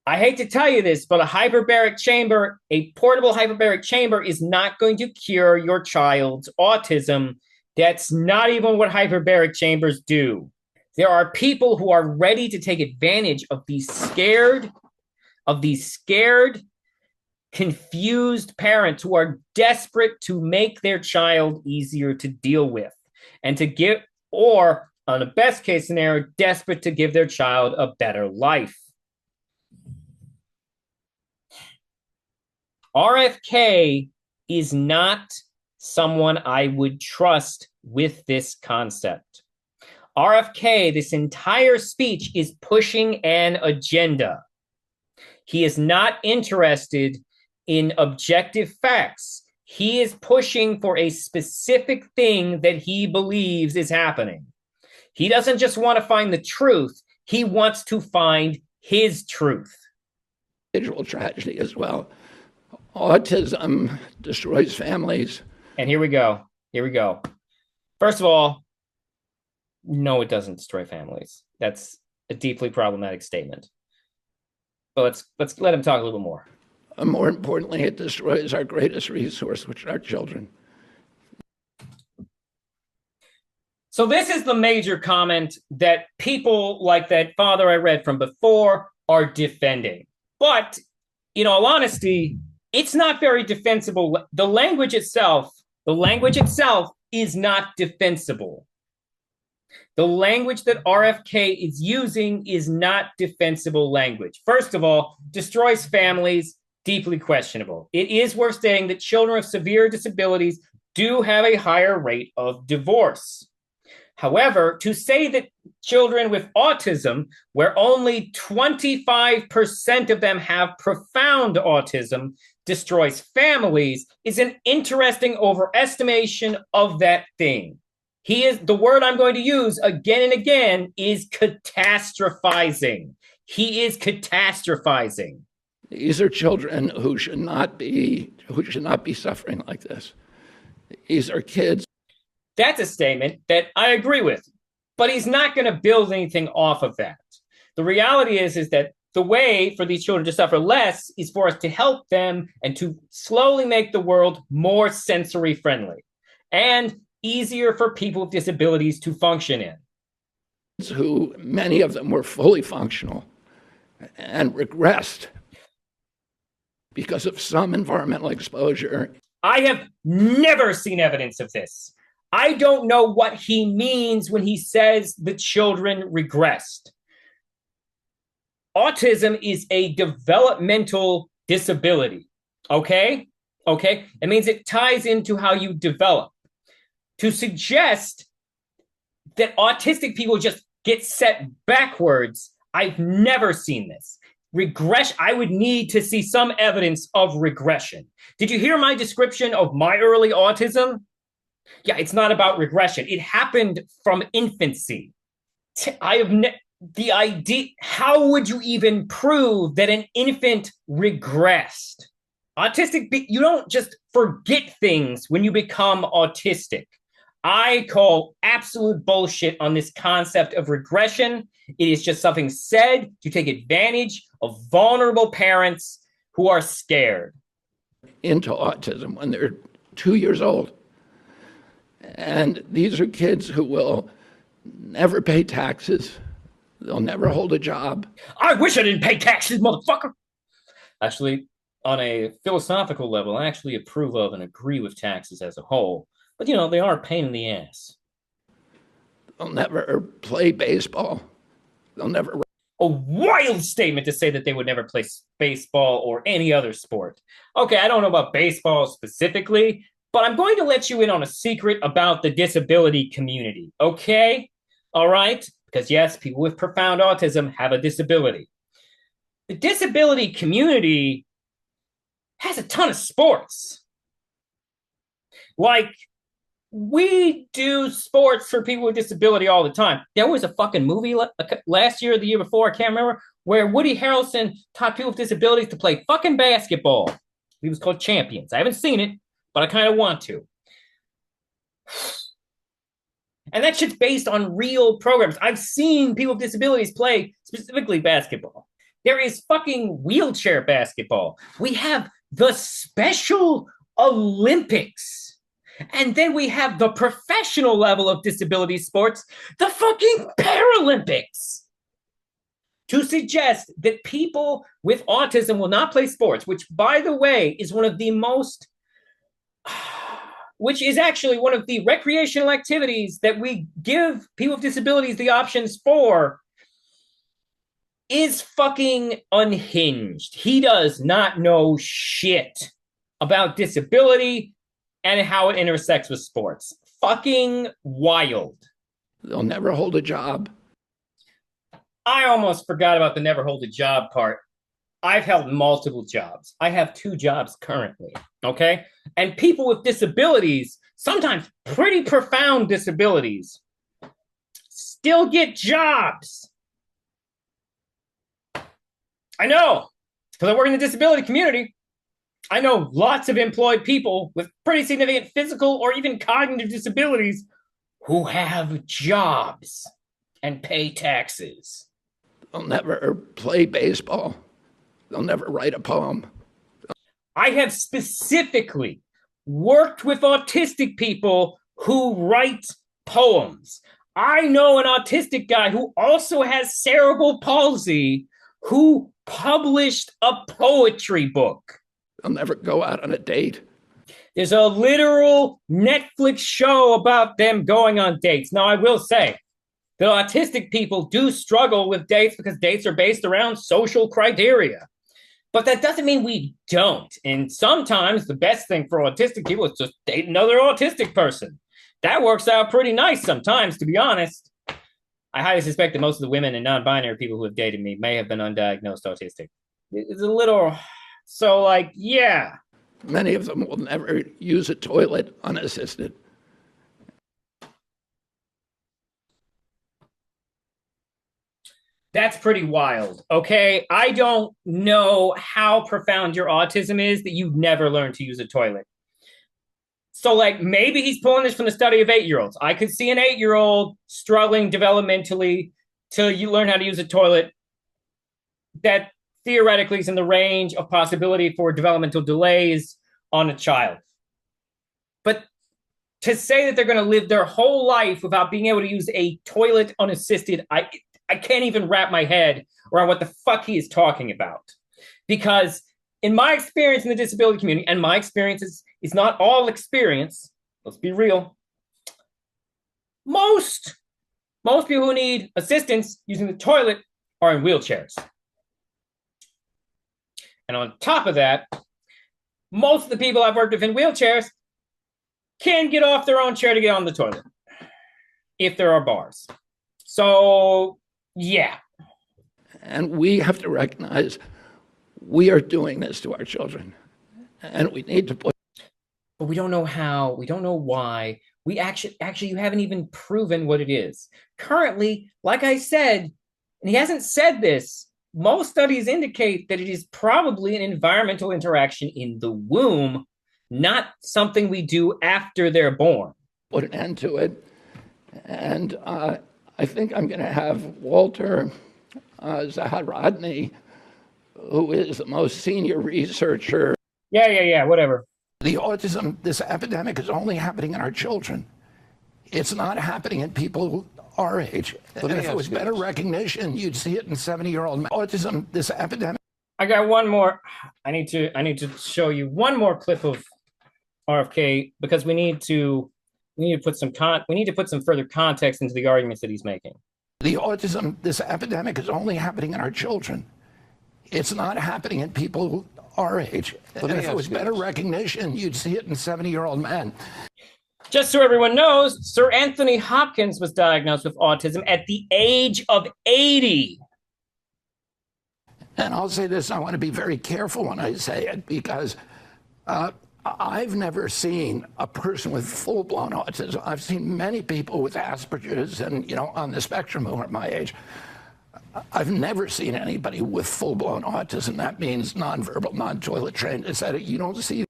I hate to tell you this, but a portable hyperbaric chamber is not going to cure your child's autism. That's not even what hyperbaric chambers do. There are people who are ready to take advantage of these scared, confused parents who are desperate to make their child easier to deal with and to give, or on the best case scenario, desperate to give their child a better life. RFK is not someone I would trust with this concept. RFK, this entire speech is pushing an agenda. He is not interested in objective facts. He is pushing for a specific thing that he believes is happening. He doesn't just want to find the truth. He wants to find his truth. Individual tragedy as well. Autism destroys families, And here we go. Here we go. First of all, no, it doesn't destroy families. That's a deeply problematic statement. But let's let him talk a little more. More importantly, it destroys our greatest resource, which are our children. So this is the major comment that people like that father I read from before are defending. But in all honesty, it's not very defensible. The language itself is not defensible. The language that RFK is using is not defensible language. First of all, destroys families, deeply questionable. It is worth stating that children with severe disabilities do have a higher rate of divorce. However, to say that children with autism, where only 25% of them have profound autism, destroys families is an interesting overestimation of that thing. He is the word I'm going to use again and again is catastrophizing. He is catastrophizing. These are children who should not be suffering like this. These are kids. That's a statement that I agree with, but he's not going to build anything off of that. The reality is that the way for these children to suffer less is for us to help them and to slowly make the world more sensory friendly and easier for people with disabilities to function in. Who many of them were fully functional and regressed because of some environmental exposure. I have never seen evidence of this. I don't know what he means when he says the children regressed. Autism is a developmental disability. Okay? Okay? It means it ties into how you develop. To suggest that autistic people just get set backwards, I've never seen this. Regression, I would need to see some evidence of regression. Did you hear my description of my early autism? Yeah, it's not about regression. It happened from infancy. The idea, how would you even prove that an infant regressed? You don't just forget things when you become autistic. I call absolute bullshit on this concept of regression. It is just something said to take advantage of vulnerable parents who are scared. Into autism when they're 2 years old. And these are kids who will never pay taxes. They'll never hold a job. I wish I didn't pay taxes, motherfucker. Actually, on a philosophical level, I actually approve of and agree with taxes as a whole. But, they are a pain in the ass. They'll never play baseball. They'll never... A wild statement to say that they would never play baseball or any other sport. Okay, I don't know about baseball specifically, but I'm going to let you in on a secret about the disability community, okay? All right? Because yes, people with profound autism have a disability. The disability community has a ton of sports. Like, we do sports for people with disability all the time. There was a fucking movie last year or the year before, I can't remember, where Woody Harrelson taught people with disabilities to play fucking basketball. It was called Champions. I haven't seen it, but I kind of want to. And that shit's based on real programs. I've seen people with disabilities play specifically basketball. There is fucking wheelchair basketball. We have the Special Olympics. And then we have the professional level of disability sports, the fucking Paralympics. To suggest that people with autism will not play sports, which, by the way, is which is actually one of the recreational activities that we give people with disabilities the options for, is fucking unhinged. He does not know shit about disability and how it intersects with sports. Fucking wild. They'll never hold a job. I almost forgot about the never hold a job part. I've held multiple jobs. I have 2 jobs currently, okay? And people with disabilities, sometimes pretty profound disabilities, still get jobs. I know, because I work in the disability community. I know lots of employed people with pretty significant physical or even cognitive disabilities who have jobs and pay taxes. They'll never play baseball. They'll never write a poem. I have specifically worked with autistic people who write poems. I know an autistic guy who also has cerebral palsy who published a poetry book. They'll never go out on a date. There's a literal Netflix show about them going on dates. Now, I will say that autistic people do struggle with dates because dates are based around social criteria. But that doesn't mean we don't. And sometimes the best thing for autistic people is just date another autistic person. That works out pretty nice sometimes, to be honest. I highly suspect that most of the women and non-binary people who have dated me may have been undiagnosed autistic. It's a little, so like, yeah. Many of them will never use a toilet unassisted. That's pretty wild. Okay. I don't know how profound your autism is that you've never learned to use a toilet. So, like, maybe he's pulling this from the study of 8-year-olds. I could see an 8-year-old struggling developmentally to learn how to use a toilet. That theoretically is in the range of possibility for developmental delays on a child. But to say that they're going to live their whole life without being able to use a toilet unassisted, I can't even wrap my head around what the fuck he is talking about. Because in my experience in the disability community, and my experience is not all experience, let's be real, most people who need assistance using the toilet are in wheelchairs. And on top of that, most of the people I've worked with in wheelchairs can get off their own chair to get on the toilet if there are bars. So, yeah. And we have to recognize we are doing this to our children. And we need to put. But we don't know how, we don't know why. We actually, you haven't even proven what it is. Currently, like I said, and he hasn't said this, most studies indicate that it is probably an environmental interaction in the womb, not something we do after they're born. Put an end to it. And I think I'm going to have Walter Zaharodny, who is the most senior researcher. Yeah, whatever. The autism, this epidemic is only happening in our children. It's not happening in people our age. And if it was better recognition, you'd see it in 70-year-old men. Autism, this epidemic. I got one more. I need to show you one more clip of RFK because we need to put some further context into the arguments that he's making. The autism, this epidemic is only happening in our children. It's not happening in people our age. And if it was better recognition, you'd see it in 70-year-old men. Just so everyone knows, Sir Anthony Hopkins was diagnosed with autism at the age of 80. And I'll say this, I want to be very careful when I say it, because I've never seen a person with full-blown autism. I've seen many people with Asperger's and, on the spectrum who are my age. I've never seen anybody with full-blown autism. That means nonverbal, non-toilet trained. Is that you don't see?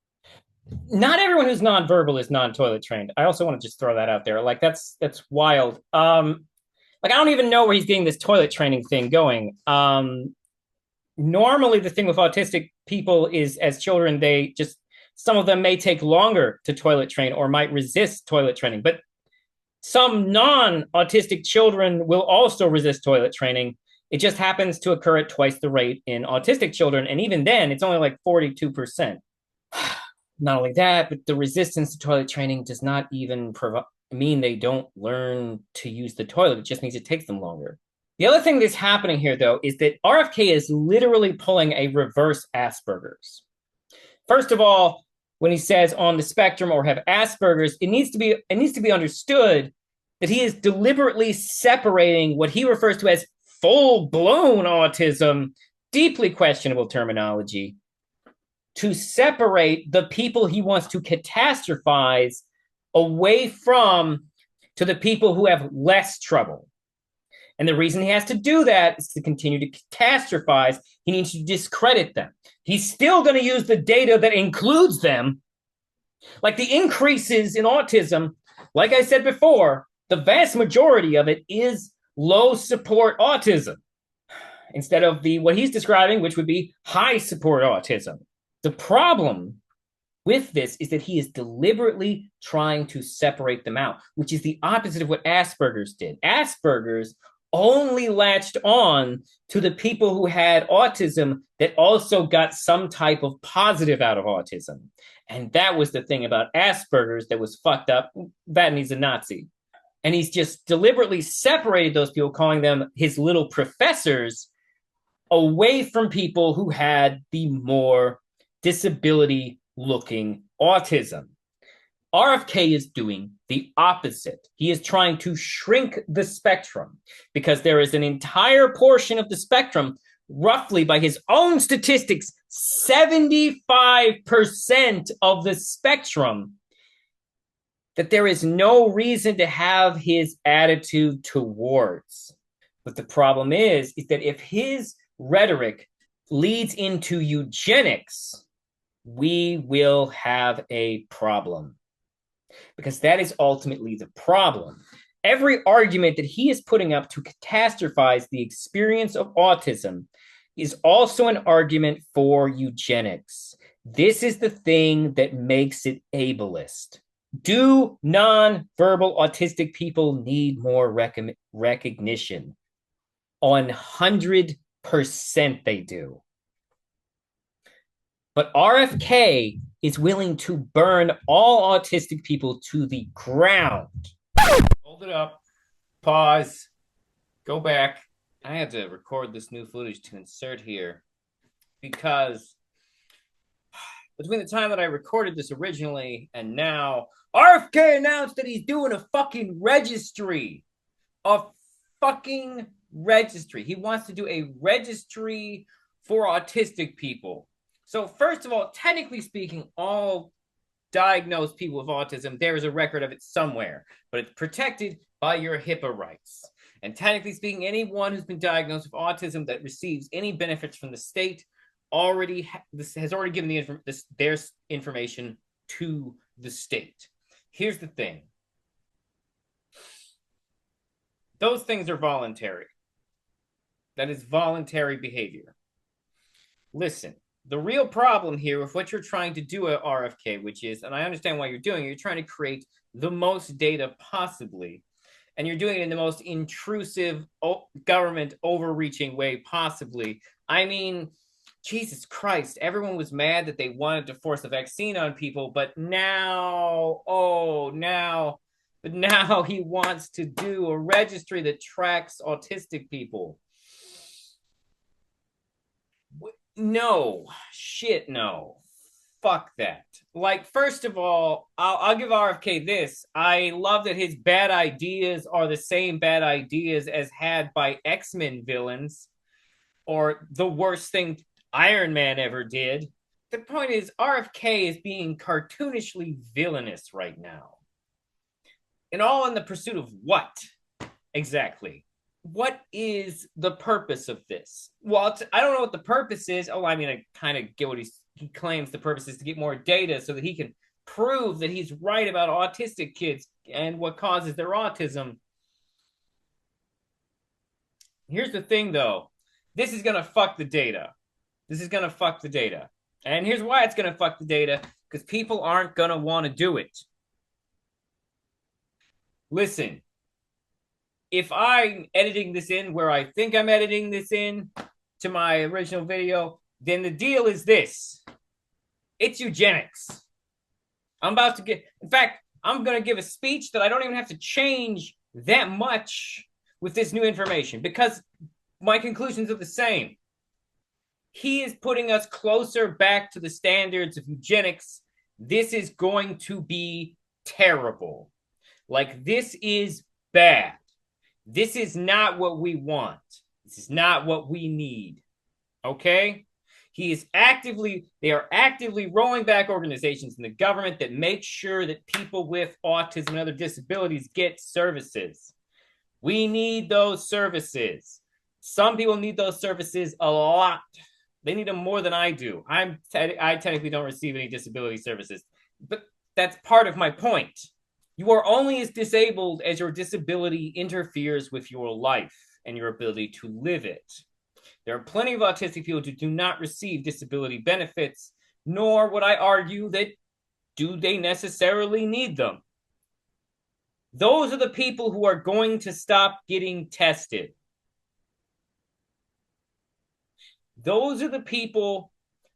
Not everyone who's nonverbal is non-toilet trained. I also want to just throw that out there. Like that's wild. I don't even know where he's getting this toilet training thing going. Normally the thing with autistic people is as children, some of them may take longer to toilet train or might resist toilet training, but some non-autistic children will also resist toilet training. It just happens to occur at twice the rate in autistic children. And even then, it's only like 42%. Not only that, but the resistance to toilet training does not even mean they don't learn to use the toilet. It just means it takes them longer. The other thing that's happening here, though, is that RFK is literally pulling a reverse Asperger's. First of all, when he says on the spectrum or have Asperger's, it needs to be understood that he is deliberately separating what he refers to as full-blown autism, deeply questionable terminology, to separate the people he wants to catastrophize away from to the people who have less trouble. And the reason he has to do that is to continue to catastrophize He needs to discredit them. He's still going to use the data that includes them. Like the increases in autism, like I said before, the vast majority of it is low support autism instead of what he's describing, which would be high support autism. The problem with this is that he is deliberately trying to separate them out, which is the opposite of what Asperger's did. Asperger's only latched on to the people who had autism that also got some type of positive out of autism. And that was the thing about Asperger's that was fucked up. That and he's a Nazi. And he's just deliberately separated those people, calling them his little professors, away from people who had the more disability looking autism. RFK is doing the opposite. He is trying to shrink the spectrum because there is an entire portion of the spectrum, roughly by his own statistics, 75% of the spectrum, that there is no reason to have his attitude towards. But the problem is that if his rhetoric leads into eugenics, we will have a problem. Because that is ultimately the problem. Every argument that he is putting up to catastrophize the experience of autism is also an argument for eugenics. This is the thing that makes it ableist. Do non-verbal autistic people need more recognition? 100% they do. But RFK is willing to burn all autistic people to the ground. Hold it up. Pause. Go back. I had to record this new footage to insert here because between the time that I recorded this originally and now, RFK announced that he's doing a fucking registry. A fucking registry. He wants to do a registry for autistic people. So first of all, technically speaking, all diagnosed people with autism, there is a record of it somewhere, but it's protected by your HIPAA rights. And technically speaking, anyone who's been diagnosed with autism that receives any benefits from the state has already given their information to the state. Here's the thing. Those things are voluntary. That is voluntary behavior. Listen. The real problem here with what you're trying to do at RFK, which is, and I understand why you're doing it, you're trying to create the most data possibly, and you're doing it in the most intrusive, government overreaching way possibly. I mean, Jesus Christ, everyone was mad that they wanted to force a vaccine on people, but now he wants to do a registry that tracks autistic people. No, shit, no. Fuck that. Like, first of all, I'll give RFK this. I love that his bad ideas are the same bad ideas as had by X-Men villains, or the worst thing Iron Man ever did. The point is, RFK is being cartoonishly villainous right now. And all in the pursuit of what? Exactly. What is the purpose of this? Well, I don't know what the purpose is. Oh, I mean, I kind of get what he claims the purpose is to get more data so that he can prove that he's right about autistic kids and what causes their autism. Here's the thing, though. This is going to fuck the data. This is going to fuck the data. And here's why it's going to fuck the data, because people aren't going to want to do it. Listen. If I'm editing this in where I think I'm editing this in to my original video, then the deal is this. It's eugenics. In fact, I'm going to give a speech that I don't even have to change that much with this new information because my conclusions are the same. He is putting us closer back to the standards of eugenics. This is going to be terrible. Like, this is bad. This is not what we want. This is not what we need. Okay? They are actively rolling back organizations in the government that make sure that people with autism and other disabilities get services. We need those services. Some people need those services a lot. They need them more than I do. I technically don't receive any disability services, but that's part of my point. You are only as disabled as your disability interferes with your life and your ability to live it. There are plenty of autistic people who do not receive disability benefits, nor would I argue that do they necessarily need them. Those are the people who are going to stop getting tested. Those are the people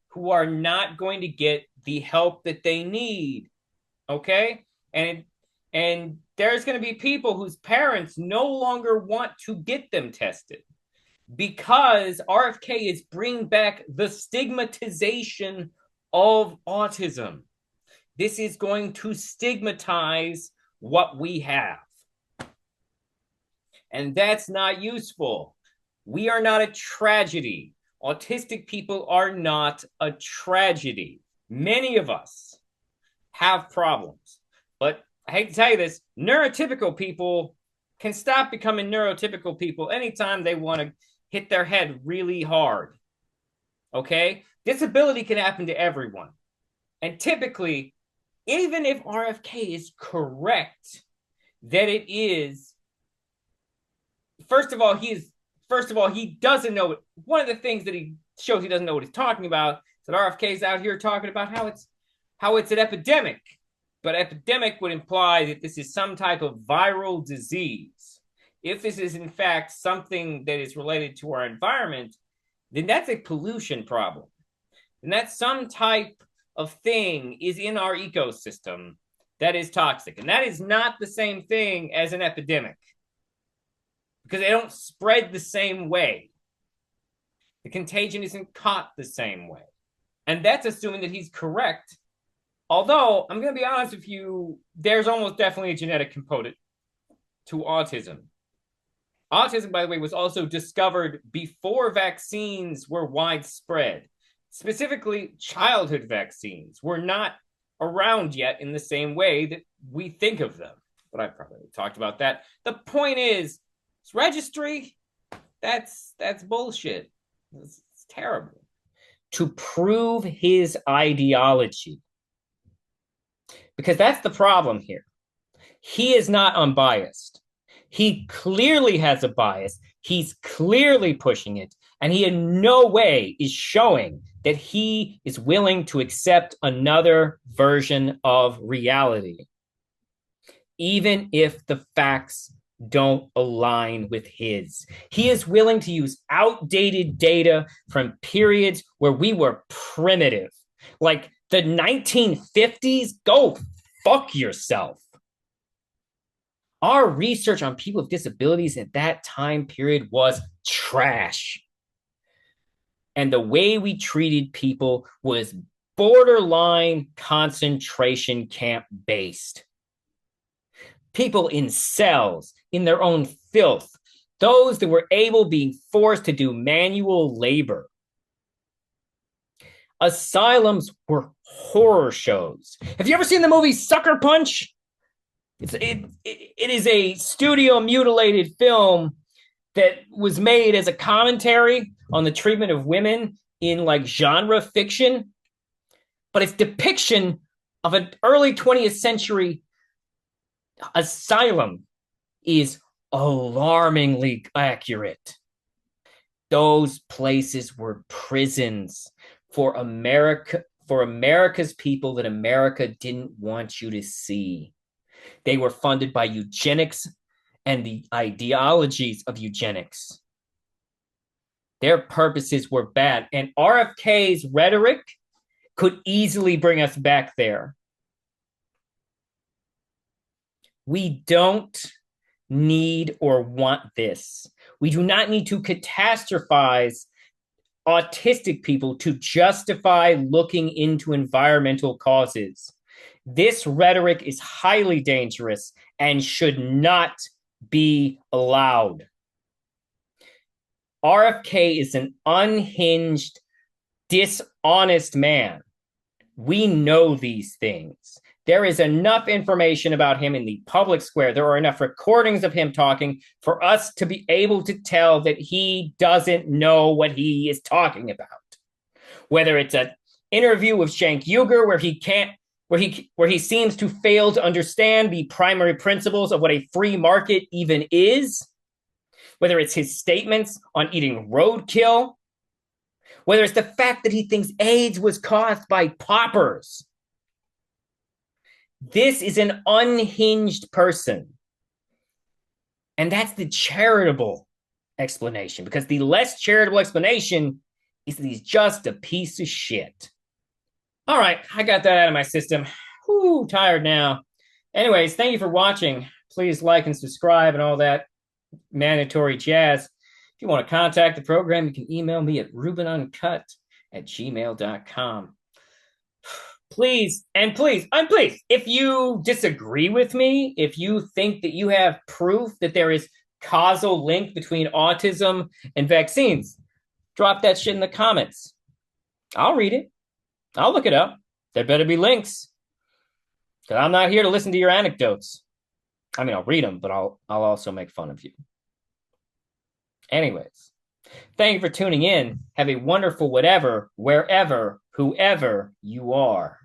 who are not going to get the help that they need. Okay? And there's going to be people whose parents no longer want to get them tested because RFK is bringing back the stigmatization of autism. This is going to stigmatize what we have. And that's not useful. We are not a tragedy. Autistic people are not a tragedy. Many of us have problems. But I hate to tell you this, neurotypical people can stop becoming neurotypical people anytime they want to hit their head really hard. Okay? Disability can happen to everyone. And typically, even if RFK is correct that it is, first of all, he doesn't know. One of the things that he shows he doesn't know what he's talking about is that RFK is out here talking about how it's an epidemic. But epidemic would imply that this is some type of viral disease. If this is in fact something that is related to our environment, then that's a pollution problem. And that's some type of thing is in our ecosystem that is toxic. And that is not the same thing as an epidemic because they don't spread the same way. The contagion isn't caught the same way. And that's assuming that he's correct. Although, I'm going to be honest with you, there's almost definitely a genetic component to autism. Autism, by the way, was also discovered before vaccines were widespread. Specifically, childhood vaccines were not around yet in the same way that we think of them. But I've probably talked about that. The point is, registry, that's bullshit. It's terrible. To prove his ideology. Because that's the problem here. He is not unbiased. He clearly has a bias. He's clearly pushing it. And he in no way is showing that he is willing to accept another version of reality, even if the facts don't align with his. He is willing to use outdated data from periods where we were primitive, like the 1950s. Go fuck yourself. Our research on people with disabilities at that time period was trash. And the way we treated people was borderline concentration camp based. People in cells, in their own filth, those that were able being forced to do manual labor. Asylums were horror shows. Have you ever seen the movie Sucker Punch? It is a studio mutilated film that was made as a commentary on the treatment of women in like genre fiction, but its depiction of an early 20th century asylum is alarmingly accurate. Those places were prisons for America's people that America didn't want you to see. They were funded by eugenics and the ideologies of eugenics. Their purposes were bad. And RFK's rhetoric could easily bring us back there. We don't need or want this. We do not need to catastrophize autistic people to justify looking into environmental causes. This rhetoric is highly dangerous and should not be allowed. RFK is an unhinged, dishonest man. We know these things. There is enough information about him in the public square. There are enough recordings of him talking for us to be able to tell that he doesn't know what he is talking about. Whether it's an interview with Cenk Uygur where he seems to fail to understand the primary principles of what a free market even is, whether it's his statements on eating roadkill, whether it's the fact that he thinks AIDS was caused by poppers. This is an unhinged person. And that's the charitable explanation, because the less charitable explanation is that he's just a piece of shit. All right, I got that out of my system. Whew, tired now. Anyways, thank you for watching. Please like and subscribe and all that mandatory jazz. If you want to contact the program, you can email me at rubenuncut@gmail.com. Please, if you disagree with me, if you think that you have proof that there is causal link between autism and vaccines, drop that shit in the comments. I'll read it. I'll look it up. There better be links, because I'm not here to listen to your anecdotes. I mean, I'll read them, but I'll also make fun of you. Anyways, thank you for tuning in. Have a wonderful whatever, wherever, whoever you are.